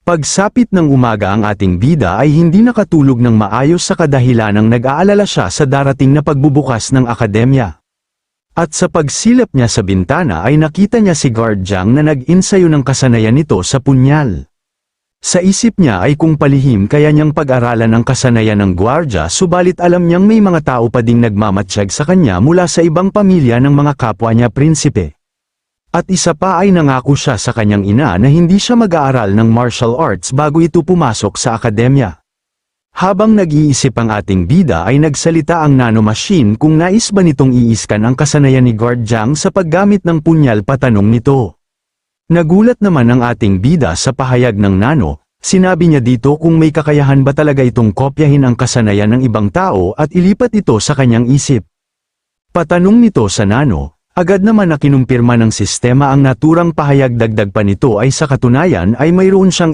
Pagsapit ng umaga ang ating bida ay hindi nakatulog ng maayos sa kadahilanang nag-aalala siya sa darating na pagbubukas ng akademya. At sa pagsilap niya sa bintana ay nakita niya si Guard Zhang na nag-insayo ng kasanayan nito sa punyal. Sa isip niya ay kung palihim kaya niyang pag-aralan ang kasanayan ng gwardya, subalit alam niyang may mga tao pa ding nagmamatsyag sa kanya mula sa ibang pamilya ng mga kapwa niya prinsipe. At isa pa ay nangako siya sa kanyang ina na hindi siya mag-aaral ng martial arts bago ito pumasok sa akademya. Habang nag-iisip ang ating bida ay nagsalita ang nanomachine kung nais ba nitong iiskan ang kasanayan ni Guard Zhang sa paggamit ng punyal, patanong nito. Nagulat naman ang ating bida sa pahayag ng nano, sinabi niya dito kung may kakayahan ba talaga itong kopyahin ang kasanayan ng ibang tao at ilipat ito sa kanyang isip. Patanong nito sa nano, agad naman na kinumpirma ng sistema ang naturang pahayag, dagdag pa nito ay sa katunayan ay mayroon siyang